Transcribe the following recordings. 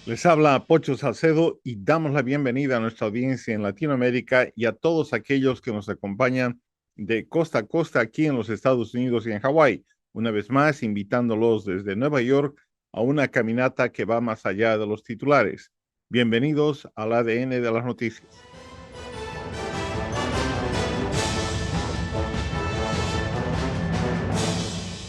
Les habla Pocho Salcedo y damos la bienvenida a nuestra audiencia en Latinoamérica y a todos aquellos que nos acompañan de costa a costa aquí en los Estados Unidos y en Hawái. Una vez más, invitándolos desde Nueva York a una caminata que va más allá de los titulares. Bienvenidos al ADN de las noticias.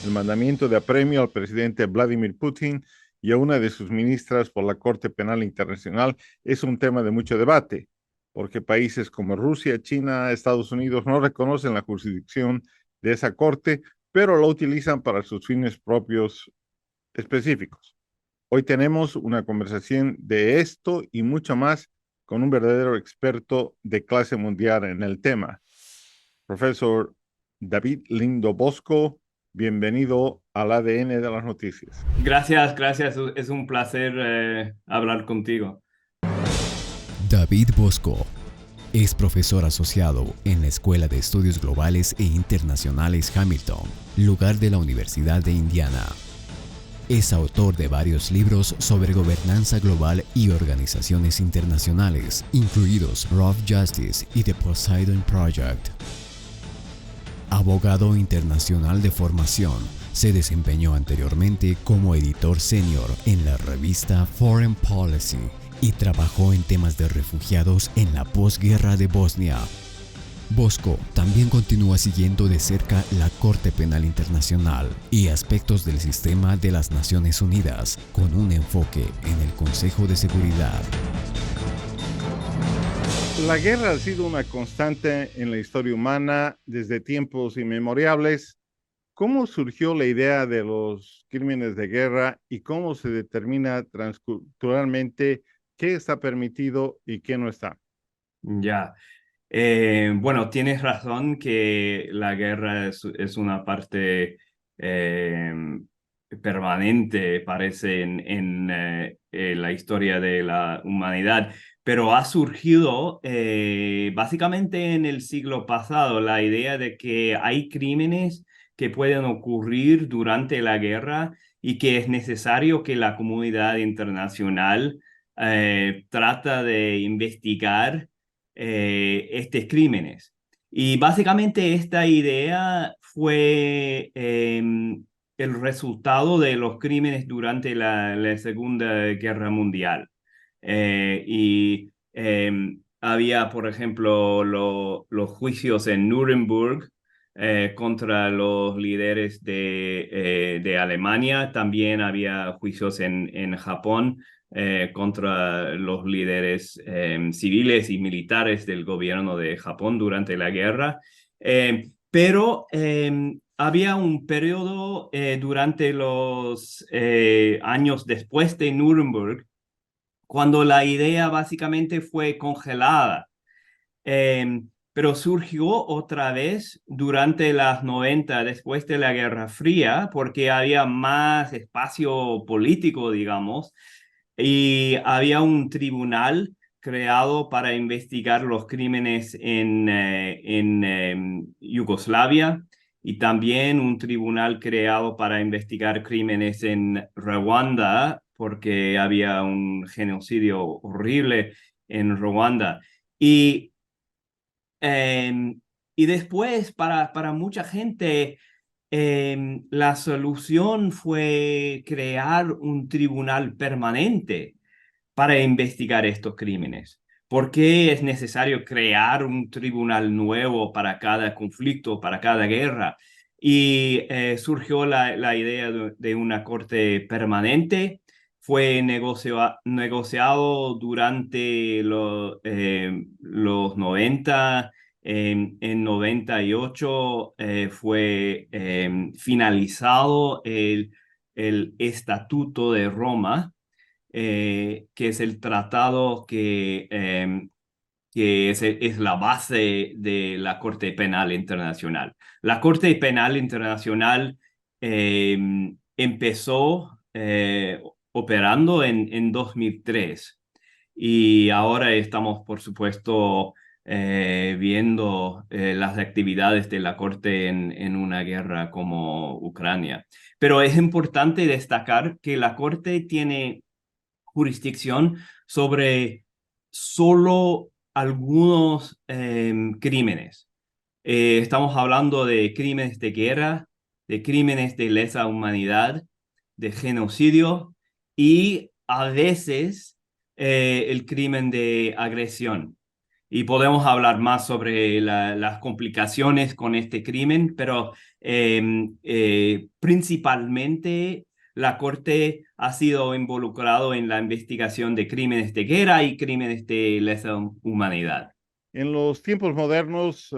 El mandamiento de apremio al presidente Vladimir Putin y a una de sus ministras por la Corte Penal Internacional es un tema de mucho debate, porque países como Rusia, China, Estados Unidos no reconocen la jurisdicción de esa corte, pero la utilizan para sus fines propios específicos. Hoy tenemos una conversación de esto y mucho más con un verdadero experto de clase mundial en el tema. Profesor David Lindo Bosco, bienvenido al ADN de las noticias. Gracias, gracias. Es un placer hablar contigo. David Bosco es profesor asociado en la Escuela de Estudios Globales e Internacionales Hamilton, lugar de la Universidad de Indiana. Es autor de varios libros sobre gobernanza global y organizaciones internacionales, incluidos Rough Justice y The Poseidon Project. Abogado internacional de formación, se desempeñó anteriormente como editor senior en la revista Foreign Policy y trabajó en temas de refugiados en la posguerra de Bosnia. Bosco también continúa siguiendo de cerca la Corte Penal Internacional y aspectos del sistema de las Naciones Unidas, con un enfoque en el Consejo de Seguridad. La guerra ha sido una constante en la historia humana desde tiempos inmemorables. ¿Cómo surgió la idea de los crímenes de guerra y cómo se determina transculturalmente qué está permitido y qué no está? Ya. Bueno, tienes razón que la guerra es una parte eh, permanente, parece, en la historia de la humanidad, pero ha surgido básicamente en el siglo pasado la idea de que hay crímenes que pueden ocurrir durante la guerra y que es necesario que la comunidad internacional trata de investigar estos crímenes. Y básicamente esta idea fue el resultado de los crímenes durante la Segunda Guerra Mundial. Había, por ejemplo, los juicios en Nuremberg contra los líderes de Alemania. También había juicios en Japón contra los líderes civiles y militares del gobierno de Japón durante la guerra. Pero había un periodo durante los años después de Nuremberg cuando la idea básicamente fue congelada. Pero surgió otra vez durante las 90 después de la Guerra Fría, porque había más espacio político, digamos, y había un tribunal creado para investigar los crímenes en Yugoslavia y también un tribunal creado para investigar crímenes en Ruanda, porque había un genocidio horrible en Ruanda. Y Em, y después, para mucha gente, la solución fue crear un tribunal permanente para investigar estos crímenes. ¿Por qué es necesario crear un tribunal nuevo para cada conflicto, para cada guerra? Y surgió la idea de una corte permanente. Fue negociado durante los 90. En 98 fue finalizado el Estatuto de Roma, que es el tratado que es la base de la Corte Penal Internacional. La Corte Penal Internacional eh, empezó operando en 2003 y ahora estamos, por supuesto, viendo las actividades de la Corte en una guerra como Ucrania. Pero es importante destacar que la Corte tiene jurisdicción sobre solo algunos crímenes. Estamos hablando de crímenes de guerra, de crímenes de lesa humanidad, de genocidio y a veces el crimen de agresión. Y podemos hablar más sobre las complicaciones con este crimen, pero principalmente la Corte ha sido involucrado en la investigación de crímenes de guerra y crímenes de lesa humanidad. En los tiempos modernos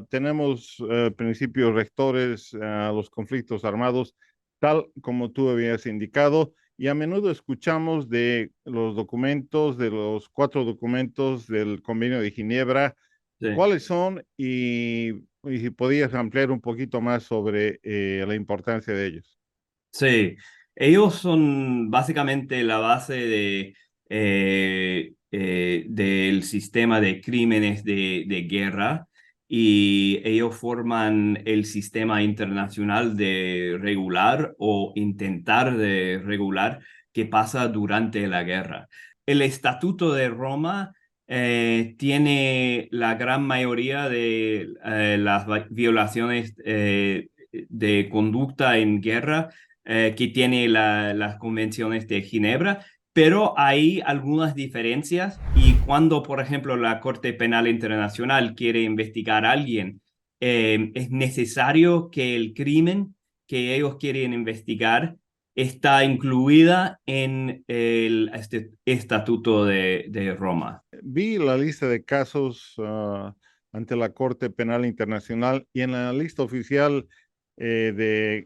tenemos principios rectores a los conflictos armados, tal como tú habías indicado, y a menudo escuchamos de los documentos, de los 4 documentos del Convenio de Ginebra. Sí. ¿Cuáles son? Y si podías ampliar un poquito más sobre la importancia de ellos. Sí, ellos son básicamente la base del sistema de crímenes de guerra y ellos forman el sistema internacional de regular o intentar de regular qué pasa durante la guerra. El Estatuto de Roma tiene la gran mayoría de las violaciones de conducta en guerra que tiene las convenciones de Ginebra, pero hay algunas diferencias y cuando, por ejemplo, la Corte Penal Internacional quiere investigar a alguien, es necesario que el crimen que ellos quieren investigar está incluida en el Estatuto de Roma. Vi la lista de casos ante la Corte Penal Internacional y en la lista oficial del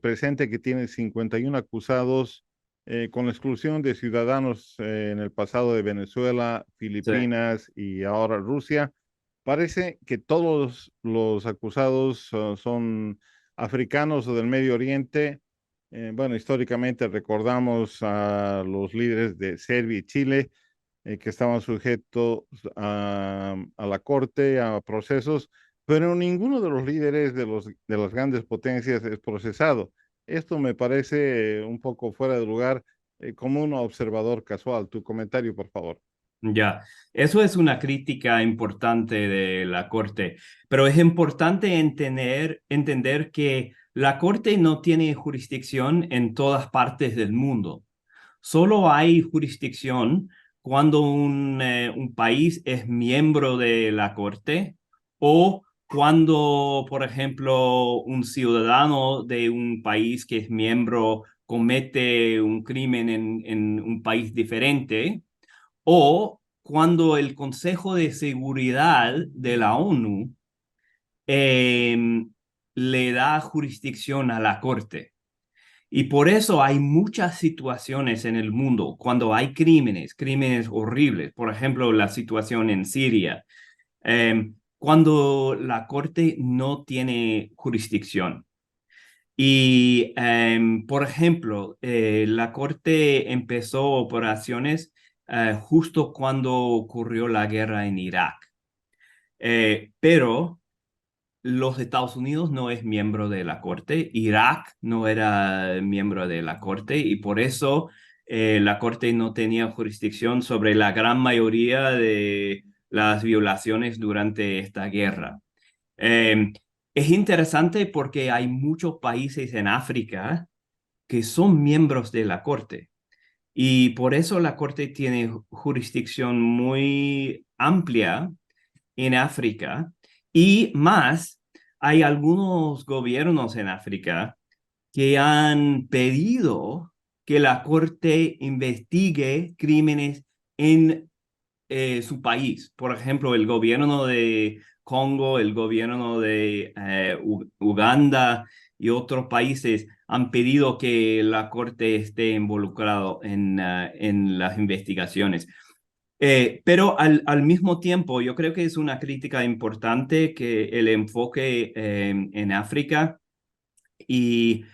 presente que tiene 51 acusados, con la exclusión de ciudadanos en el pasado de Venezuela, Sí. Filipinas y ahora Rusia. Parece que todos los acusados son africanos o del Medio Oriente. Bueno, históricamente recordamos a los líderes de Serbia y Chile que estaban sujetos a la corte, a procesos, pero ninguno de los líderes de las grandes potencias es procesado. Esto me parece un poco fuera de lugar, como un observador casual. Tu comentario, por favor. Ya, eso es una crítica importante de la Corte, pero es importante entender que la Corte no tiene jurisdicción en todas partes del mundo. Solo hay jurisdicción cuando un país es miembro de la Corte o cuando, por ejemplo, un ciudadano de un país que es miembro comete un crimen en un país diferente o cuando el Consejo de Seguridad de la ONU le da jurisdicción a la Corte. Y por eso hay muchas situaciones en el mundo cuando hay crímenes horribles, por ejemplo, la situación en Siria, cuando la Corte no tiene jurisdicción. Y, por ejemplo, la Corte empezó operaciones justo cuando ocurrió la guerra en Irak. Pero los Estados Unidos no es miembro de la Corte, Irak no era miembro de la Corte y por eso la Corte no tenía jurisdicción sobre la gran mayoría de las violaciones durante esta guerra. Es interesante porque hay muchos países en África que son miembros de la Corte y por eso la Corte tiene jurisdicción muy amplia en África y más, hay algunos gobiernos en África que han pedido que la Corte investigue crímenes en su país. Por ejemplo, el gobierno de Congo, el gobierno de Uganda y otros países han pedido que la Corte esté involucrado en las investigaciones. Pero al mismo tiempo, yo creo que es una crítica importante que el enfoque en África y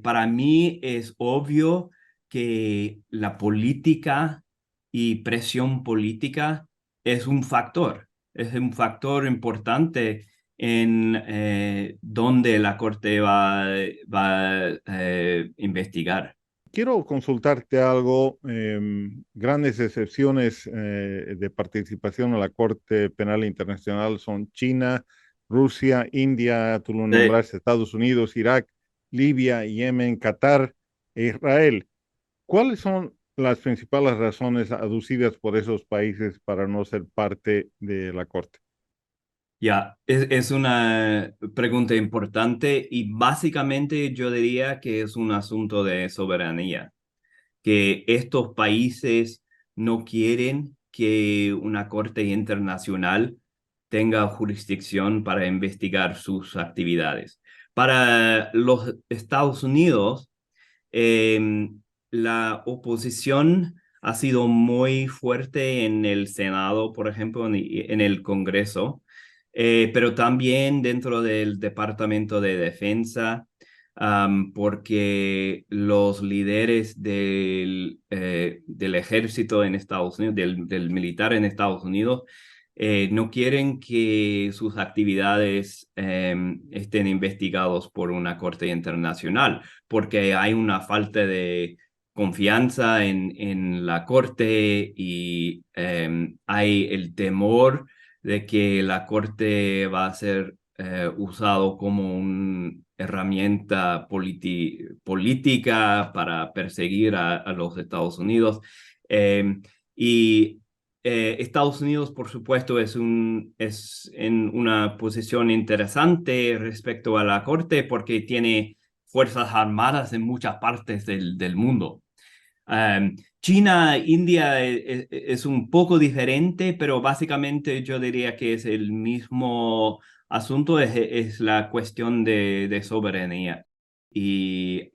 para mí es obvio que la política y presión política es un factor importante en donde la Corte va a investigar. quiero consultarte algo. Grandes excepciones de participación en la Corte Penal Internacional son China, Rusia, India, tú lo Sí. nombraste, Estados Unidos, Irak, Libia, Yemen, Qatar e Israel. ¿Cuáles son las principales razones aducidas por esos países para no ser parte de la Corte? Ya, es una pregunta importante y básicamente yo diría que es un asunto de soberanía, que estos países no quieren que una corte internacional tenga jurisdicción para investigar sus actividades. Para los Estados Unidos, eh, la oposición ha sido muy fuerte en el Senado, por ejemplo, en el Congreso, pero también dentro del Departamento de Defensa, porque los líderes del ejército en Estados Unidos, del militar en Estados Unidos, no quieren que sus actividades estén investigados por una corte internacional, porque hay una falta de confianza en la corte y hay el temor de que la corte va a ser usado como una herramienta política para perseguir a los Estados Unidos. Y Estados Unidos, por supuesto, es en una posición interesante respecto a la corte porque tiene fuerzas armadas en muchas partes del mundo. China, India es un poco diferente, pero básicamente yo diría que es el mismo asunto, es la cuestión de soberanía y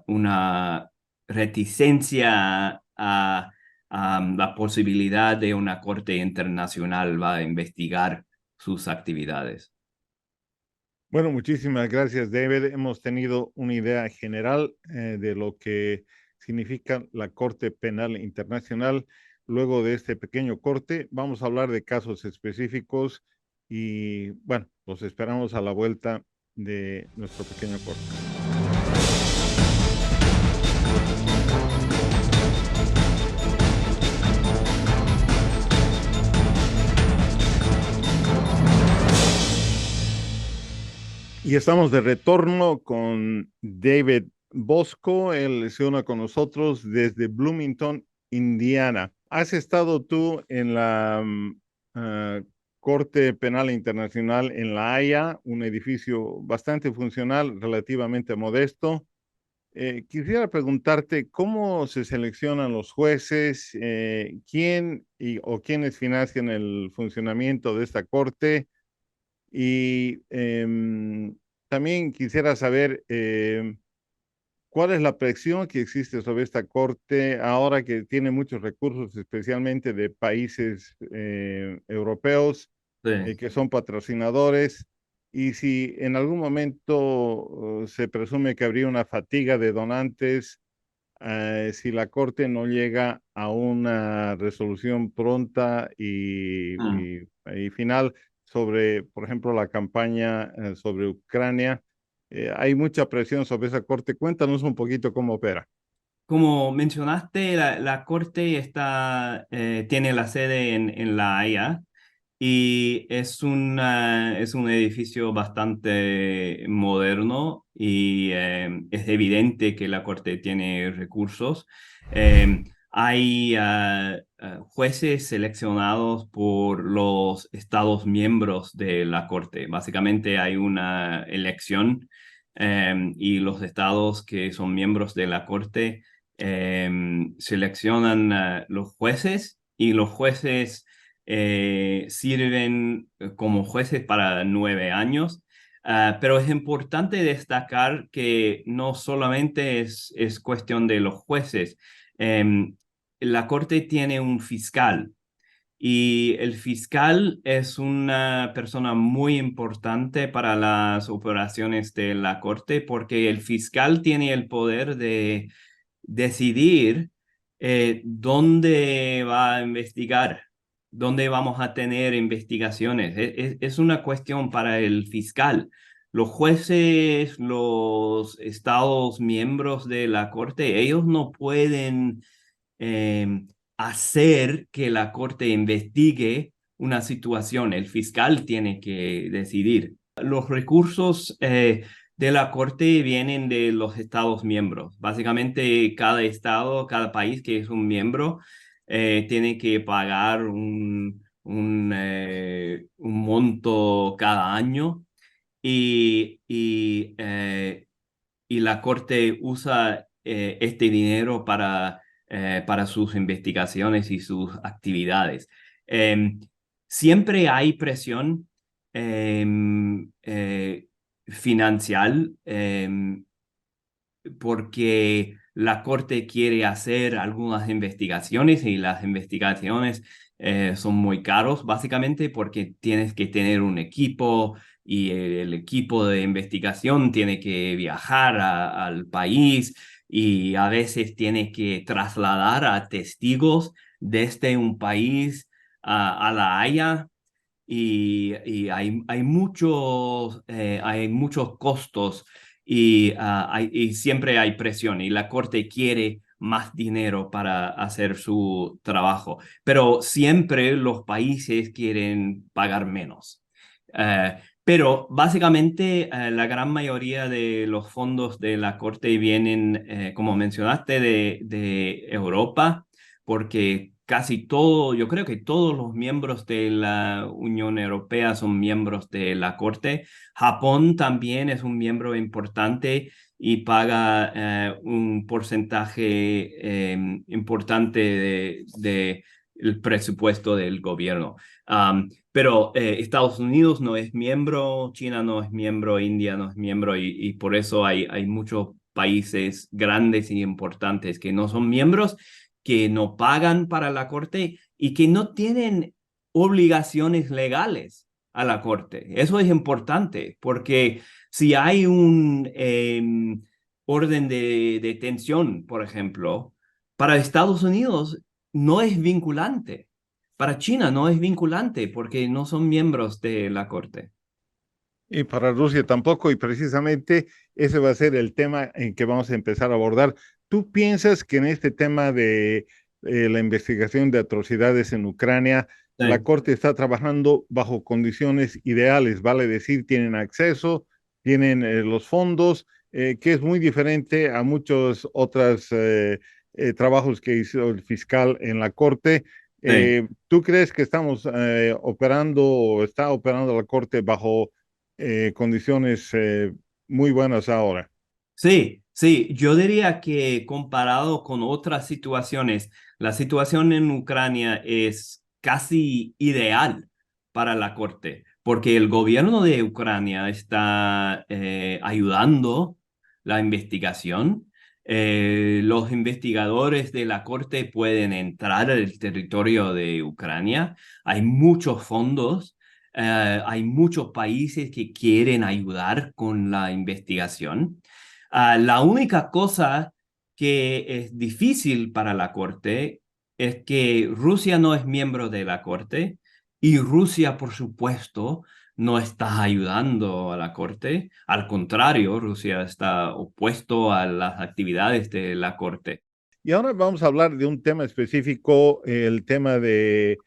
una reticencia a la posibilidad de una corte internacional va a investigar sus actividades. Bueno, muchísimas gracias, David. Hemos tenido una idea general de lo que significa la Corte Penal Internacional. Luego de este pequeño corte, vamos a hablar de casos específicos y bueno, los esperamos a la vuelta de nuestro pequeño corte. Y estamos de retorno con David Bosco. Él se une con nosotros desde Bloomington, Indiana. ¿Has estado tú en la Corte Penal Internacional en La Haya, un edificio bastante funcional, relativamente modesto? Quisiera preguntarte cómo se seleccionan los jueces, quién o quiénes financian el funcionamiento de esta corte. Y también quisiera saber cuál es la presión que existe sobre esta corte ahora que tiene muchos recursos, especialmente de países europeos Sí. que son patrocinadores. Y si en algún momento se presume que habría una fatiga de donantes, si la Corte no llega a una resolución pronta Mm. y final sobre, por ejemplo, la campaña sobre Ucrania, hay mucha presión sobre esa Corte. Cuéntanos un poquito cómo opera. Como mencionaste, la corte tiene la sede en La Haya y es un edificio bastante moderno y es evidente que la corte tiene recursos. Hay jueces seleccionados por los estados miembros de la corte. Básicamente hay una elección y los estados que son miembros de la corte seleccionan los jueces y los jueces sirven como jueces para 9 años. Pero es importante destacar que no solamente es cuestión de los jueces. La corte tiene un fiscal y el fiscal es una persona muy importante para las operaciones de la corte porque el fiscal tiene el poder de decidir dónde va a investigar, dónde vamos a tener investigaciones. Es una cuestión para el fiscal. los jueces, los estados miembros de la corte, ellos no pueden hacer que la corte investigue una situación. El fiscal tiene que decidir. Los recursos de la corte vienen de los estados miembros. Básicamente, cada estado, cada país que es un miembro, tiene que pagar un monto cada año y la corte usa este dinero para sus investigaciones y sus actividades. Siempre hay presión financiera porque la corte quiere hacer algunas investigaciones y las investigaciones son muy caros, básicamente porque tienes que tener un equipo y el equipo de investigación tiene que viajar al país y a veces tiene que trasladar a testigos desde un país a La Haya y hay muchos costos y siempre hay presión y la corte quiere más dinero para hacer su trabajo, pero siempre los países quieren pagar menos. Pero básicamente la gran mayoría de los fondos de la corte vienen, como mencionaste, de Europa, porque casi todo, yo creo que todos los miembros de la Unión Europea son miembros de la corte. Japón también es un miembro importante y paga un porcentaje importante de el presupuesto del gobierno. Pero Estados Unidos no es miembro, China no es miembro, India no es miembro y por eso hay muchos países grandes y importantes que no son miembros, que no pagan para la corte y que no tienen obligaciones legales a la corte. Eso es importante porque si hay un orden de detención, por ejemplo, para Estados Unidos no es vinculante. Para China no es vinculante porque no son miembros de la corte. Y para Rusia tampoco, y precisamente ese va a ser el tema en que vamos a empezar a abordar. ¿Tú piensas que en este tema de la investigación de atrocidades en Ucrania, la Sí, Corte está trabajando bajo condiciones ideales? Vale decir, tienen acceso, tienen los fondos, que es muy diferente a muchos otros trabajos que hizo el fiscal en la Corte. sí. ¿Tú crees que estamos operando o está operando la Corte bajo condiciones muy buenas ahora? Sí, sí, yo diría que comparado con otras situaciones, la situación en Ucrania es casi ideal para la corte, porque el gobierno de Ucrania está ayudando la investigación. Los investigadores de la corte pueden entrar al territorio de Ucrania. Hay muchos fondos. Hay muchos países que quieren ayudar con la investigación. La única cosa que es difícil para la Corte es que Rusia no es miembro de la Corte y Rusia, por supuesto, no está ayudando a la Corte. Al contrario, Rusia está opuesto a las actividades de la Corte. Y ahora vamos a hablar de un tema específico, el tema de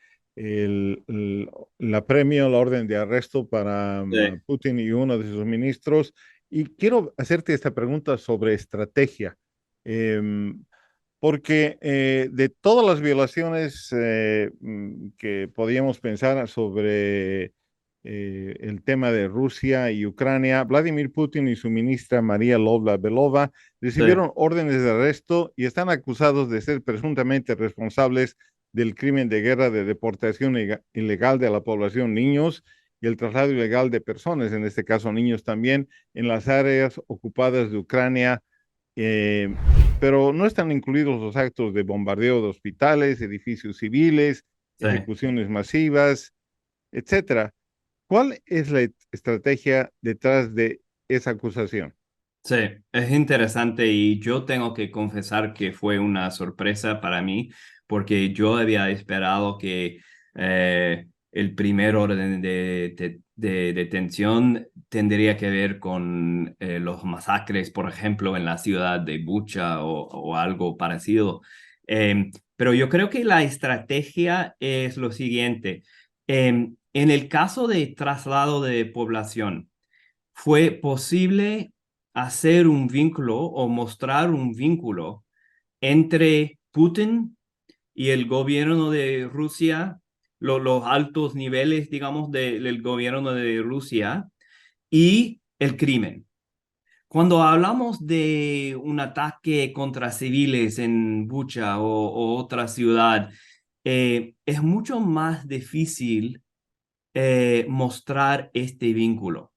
la premio, la orden de arresto para Sí, Putin y uno de sus ministros. Y quiero hacerte esta pregunta sobre estrategia. Em, Porque de todas las violaciones que podíamos pensar sobre el tema de Rusia y Ucrania, Vladimir Putin y su ministra María Lovla-Belova sí, recibieron órdenes de arresto y están acusados de ser presuntamente responsables del crimen de guerra de deportación ilegal de la población niños y el traslado ilegal de personas, en este caso niños también, en las áreas ocupadas de Ucrania, eh, pero no están incluidos los actos de bombardeo de hospitales, edificios civiles, sí. ejecuciones masivas, etcétera. ¿Cuál es la estrategia detrás de esa acusación? Sí, es interesante y yo tengo que confesar que fue una sorpresa para mí porque yo había esperado que el primer orden de tensión tendría que ver con los masacres, por ejemplo, en la ciudad de Bucha o algo parecido. Pero yo creo que la estrategia es lo siguiente. En el caso de traslado de población, fue posible hacer un vínculo o mostrar un vínculo entre Putin y el gobierno de Rusia, los altos niveles, digamos, del gobierno de Rusia y el crimen. Cuando hablamos de un ataque contra civiles en Bucha o otra ciudad, es mucho más difícil mostrar este vínculo,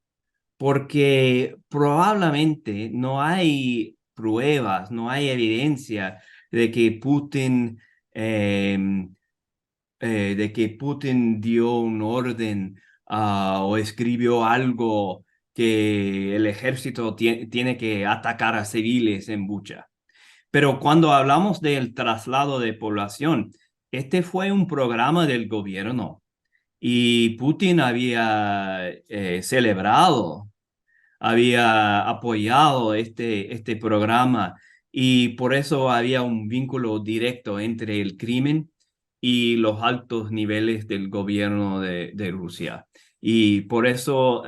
porque probablemente no hay pruebas, no hay evidencia de que Putin eh, dio un orden o escribió algo que el ejército tiene que atacar a civiles en Bucha. Pero cuando hablamos del traslado de población, este fue un programa del gobierno y Putin había celebrado, había apoyado este programa y por eso había un vínculo directo entre el crimen y los altos niveles del gobierno de Rusia. Y por eso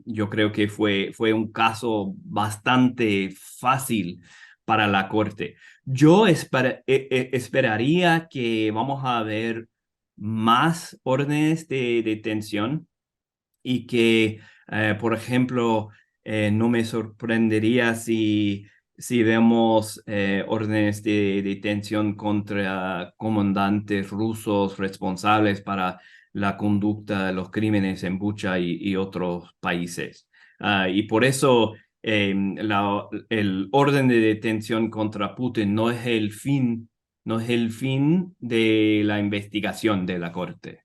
yo creo que fue un caso bastante fácil para la corte. Yo esperaría que vamos a ver más órdenes de detención y que, por ejemplo, no me sorprendería si vemos órdenes de detención contra comandantes rusos responsables para la conducta de los crímenes en Bucha y otros países. Y por eso el orden de detención contra Putin no es el fin de la investigación de la corte.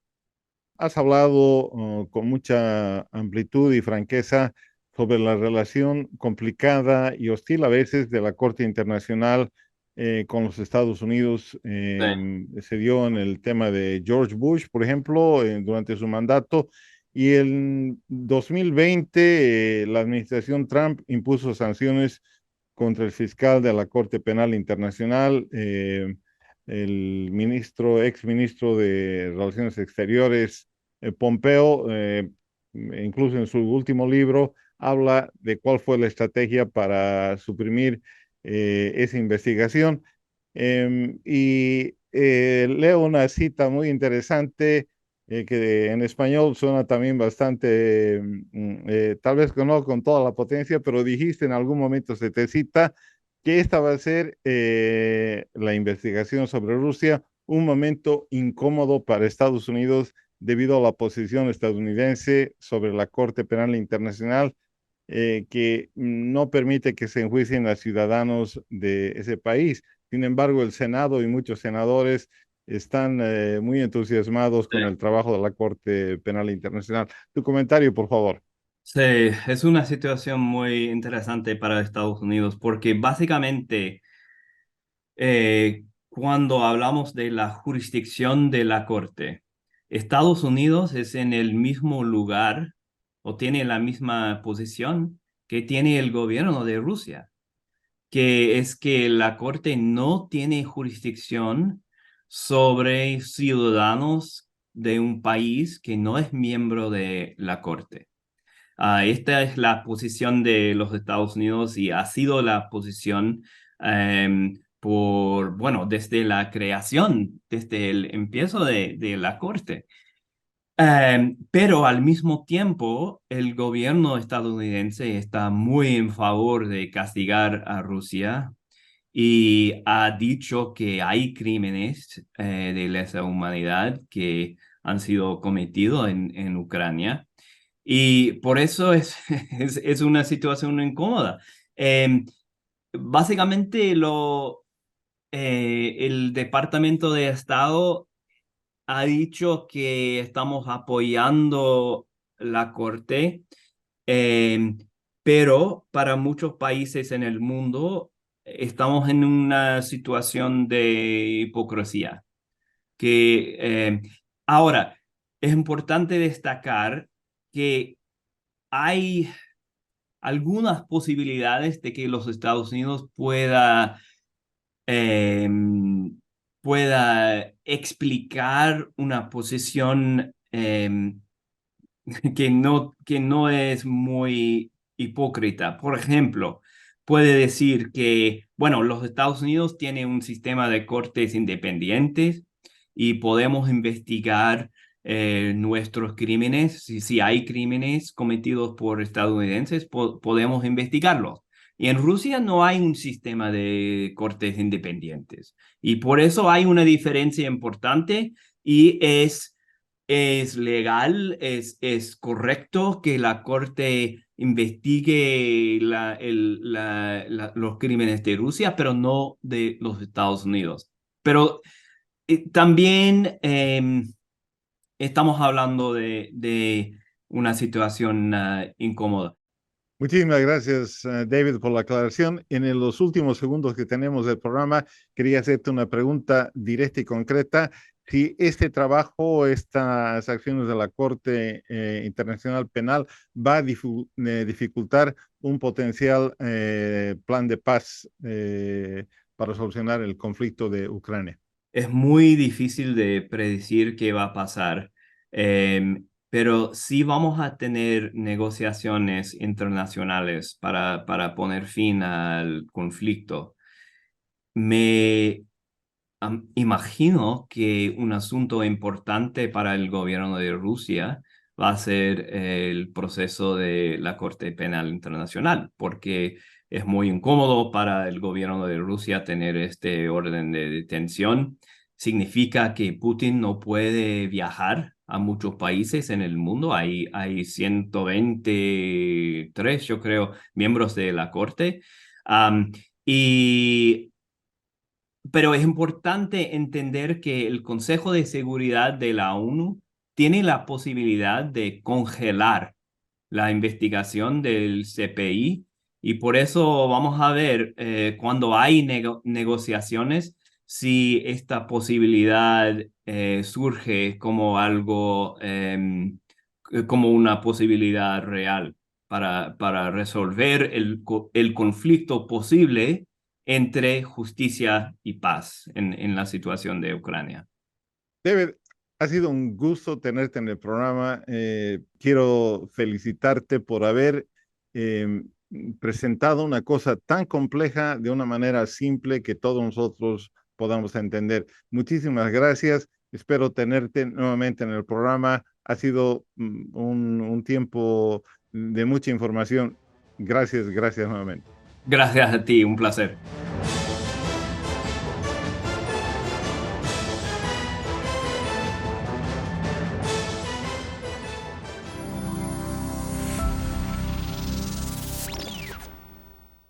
Has hablado con mucha amplitud y franqueza sobre la relación complicada y hostil a veces de la Corte Internacional con los Estados Unidos. Se dio en el tema de George Bush, por ejemplo, durante su mandato. Y en 2020, la administración Trump impuso sanciones contra el fiscal de la Corte Penal Internacional, el ex ministro de Relaciones Exteriores, Pompeo, incluso en su último libro, habla de cuál fue la estrategia para suprimir esa investigación. Leo una cita muy interesante que en español suena también bastante, tal vez no con toda la potencia, pero dijiste en algún momento, se te cita, que esta va a ser la investigación sobre Rusia, un momento incómodo para Estados Unidos debido a la posición estadounidense sobre la Corte Penal Internacional, que no permite que se enjuicien a ciudadanos de ese país. Sin embargo, el Senado y muchos senadores están muy entusiasmados con el trabajo de la Corte Penal Internacional. Tu comentario, por favor. Sí, es una situación muy interesante para Estados Unidos porque básicamente cuando hablamos de la jurisdicción de la Corte, Estados Unidos es en el mismo lugar o tiene la misma posición que tiene el gobierno de Rusia, que es que la Corte no tiene jurisdicción sobre ciudadanos de un país que no es miembro de la Corte. Esta es la posición de los Estados Unidos y ha sido la posición bueno, desde la creación, desde el empiezo de la Corte. Pero al mismo tiempo, el gobierno estadounidense está muy en favor de castigar a Rusia y ha dicho que hay crímenes de lesa humanidad que han sido cometidos en Ucrania. Y por eso es una situación incómoda. Básicamente, el Departamento de Estado ha dicho que estamos apoyando la Corte, pero para muchos países en el mundo estamos en una situación de hipocresía. Ahora, es importante destacar que hay algunas posibilidades de que los Estados Unidos pueda explicar una posición que no es muy hipócrita. Por ejemplo, puede decir que, bueno, los Estados Unidos tienen un sistema de cortes independientes y podemos investigar nuestros crímenes. Si hay crímenes cometidos por estadounidenses, podemos investigarlos. Y en Rusia no hay un sistema de cortes independientes. Y por eso hay una diferencia importante y es legal, es correcto que la Corte investigue los crímenes de Rusia, pero no de los Estados Unidos. Pero también estamos hablando de una situación incómoda. Muchísimas gracias, David, por la aclaración. En los últimos segundos que tenemos del programa, quería hacerte una pregunta directa y concreta. Si este trabajo, estas acciones de la Corte Internacional Penal va a dificultar un potencial plan de paz para solucionar el conflicto de Ucrania. Es muy difícil de predecir qué va a pasar, pero sí vamos a tener negociaciones internacionales para poner fin al conflicto. Me imagino que un asunto importante para el gobierno de Rusia va a ser el proceso de la Corte Penal Internacional, porque es muy incómodo para el gobierno de Rusia tener este orden de detención. Significa que Putin no puede viajar a muchos países en el mundo. Hay 123, yo creo, miembros de la Corte. Y pero es importante entender que el Consejo de Seguridad de la ONU tiene la posibilidad de congelar la investigación del CPI y por eso vamos a ver cuando hay negociaciones si esta posibilidad surge como algo, como una posibilidad real para resolver el conflicto posible entre justicia y paz en la situación de Ucrania. David, ha sido un gusto tenerte en el programa. Quiero felicitarte por haber eh, presentado una cosa tan compleja de una manera simple que todos nosotros podamos entender. Muchísimas gracias. Espero tenerte nuevamente en el programa. Ha sido un tiempo de mucha información. Gracias, gracias nuevamente. Gracias a ti, un placer.